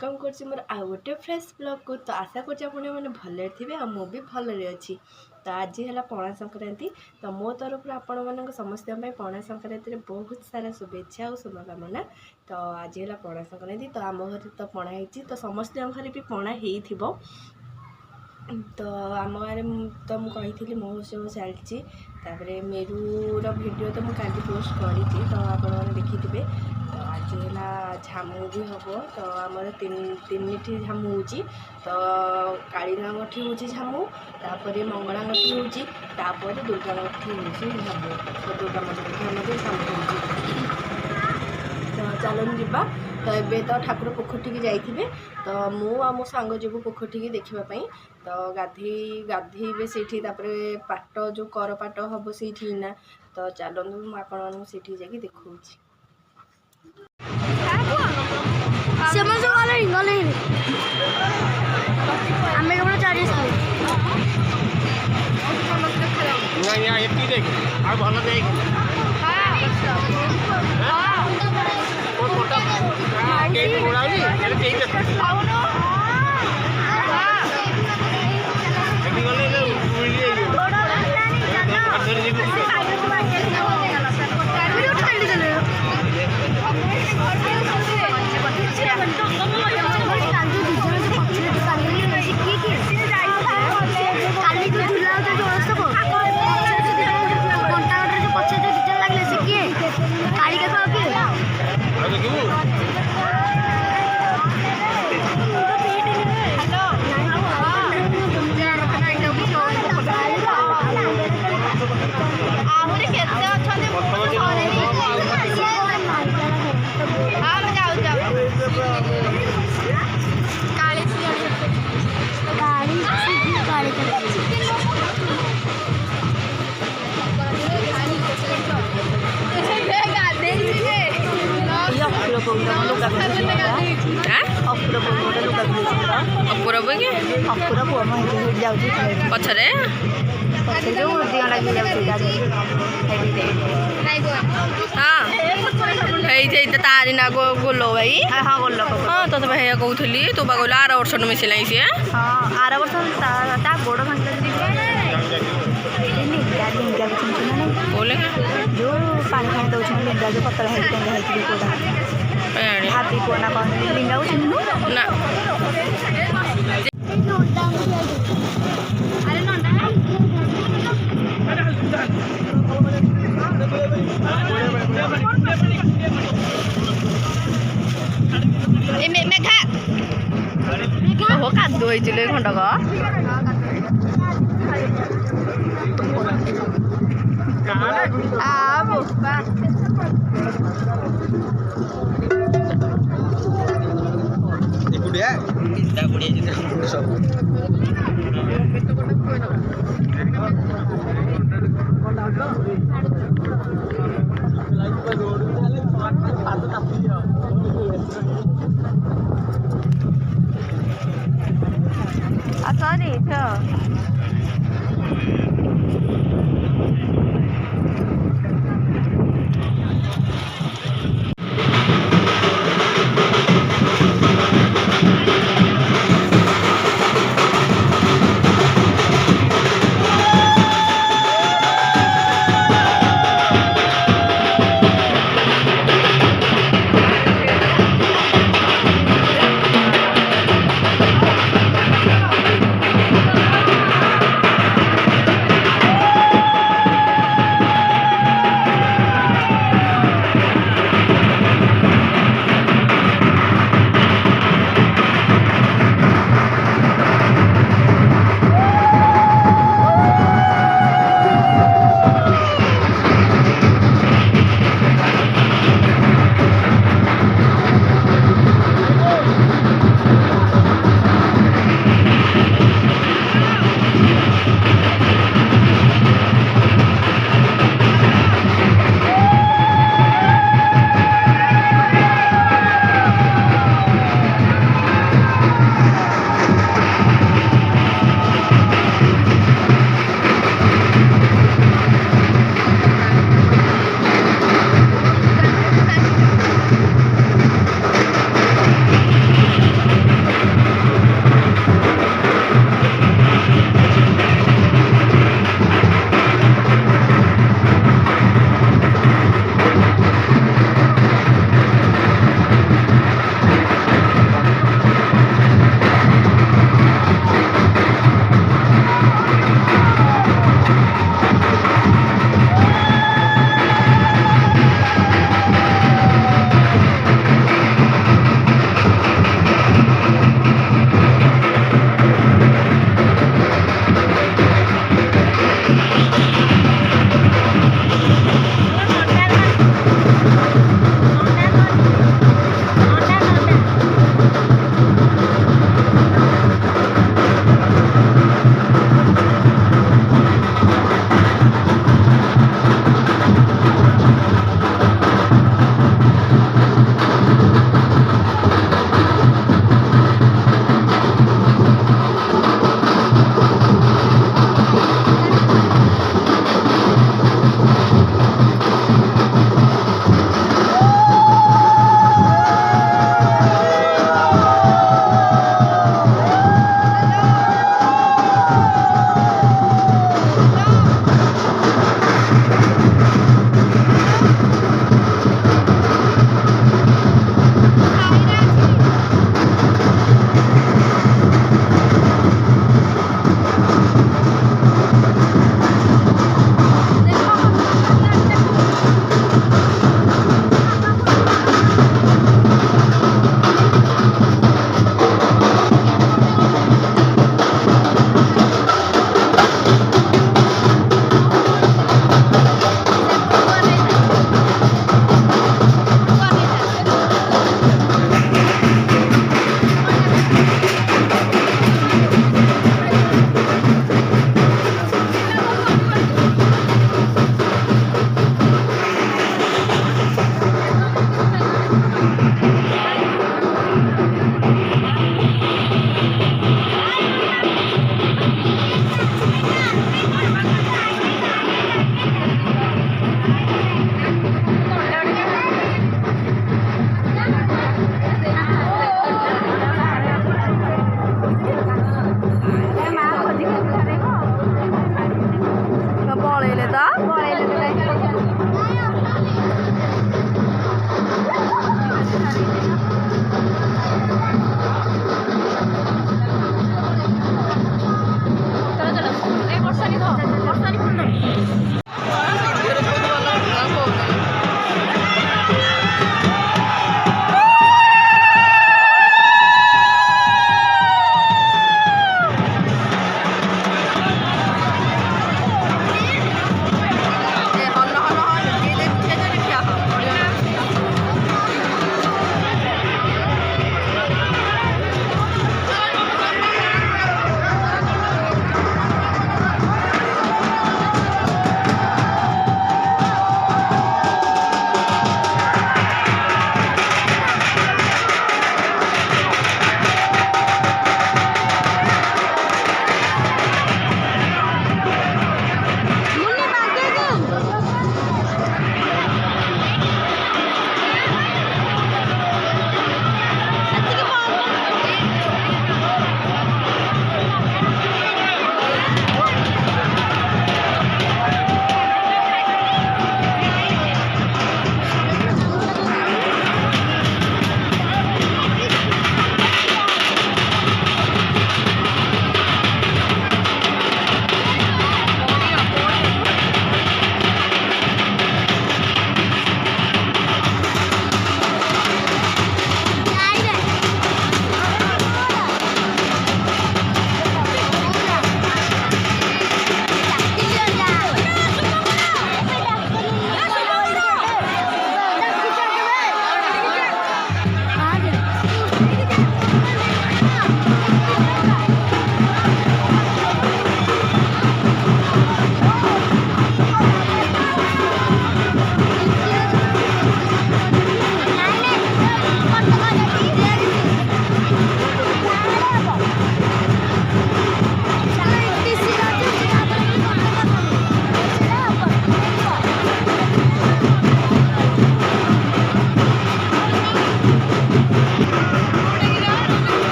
Welcome कर मोर आ गोटे fresh blog को। तो आशा कर भले थे आ मु भी भलरे अच्छी। तो आज है पणा संक्रांति। तो मो तरफ आपण मान समस्त पणा संक्रांति बहुत सारा शुभेच्छा और शुभकामना। तो आज है पणा संक्रांति। तो आम घर तो पणा होती तो समस्त घर भी पणा हो। तो आम गाँव तो मुझे कही महोत्सव चलती मेरूर वीडियो तो मुझे पोस्ट करी तो आप देखिथे। तो आज है झामू भी हम। तो आमर तीन झामू हो। तो कालीनागठी हूँ झामू, तापर मंगलागठी हूँ, तापर दुर्गागठी हूँ झामू। तो दुर्गा मंदिर झामू हो। तो चलन जीवा। तो एबे तो ठाकुर पोखरी जाइए। तो मु आ मो सांग जीवु पोखरी देखापी। तो गाधे से पाट जो कर पाट हम से ना। तो चलतु मुझे आपठी देखा पछरे तारी ना गोलो भाई। हाँ गोल हाँ तो भाई कहली तू बा कहलु आर वर्ष मिसला सी। हाँ आर वर्ष गोड़ बोले जो पानी फानी दौर लिंगा जो पतला हाथी पुआ ना कौन लिंगा ना कादु होइले खंडक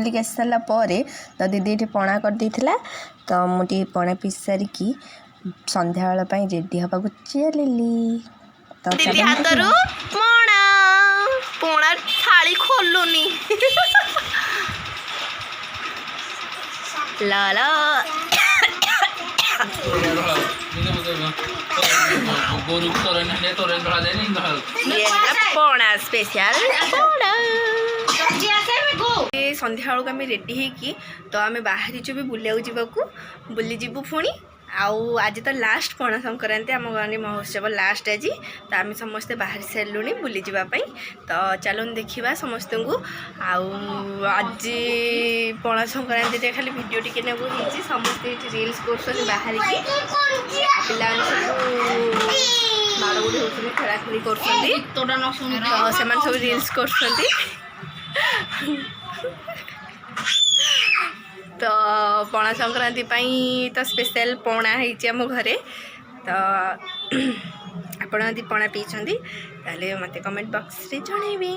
बुलिक आसी सारा पर तो दीदी ये पणा कर देथिला तो मुझे पणा पी सारिकी संध्या बेला रेडी हवा चलिली तो दीदी हाथरू पणा पणा थाली खोलुनी लाला पणा स्पेशल संध्या बेलू आम रेडी होगी तो आम बाहरी भी बुलिया जावाक बुली जीवु पुणी आउ आज तो लास्ट पणा संक्रांति आम गाँव महोत्सव लास्ट आज तो आम समस्ते बाहरी सारूँ बुली जावाई तो चलो देखा समस्त को आज पणा संक्रांति खाली वीडियो टिके नगु समस्ते रिल्स कर बाहर पिला माड़ गुड़ी होती खेला खेली कर सब रिल्स कर तो पणा संक्रांति तो स्पेशल पणा होम घरे तो आपण यदि पणा पीछे ताले मते कमेंट बॉक्स रे जणेबे।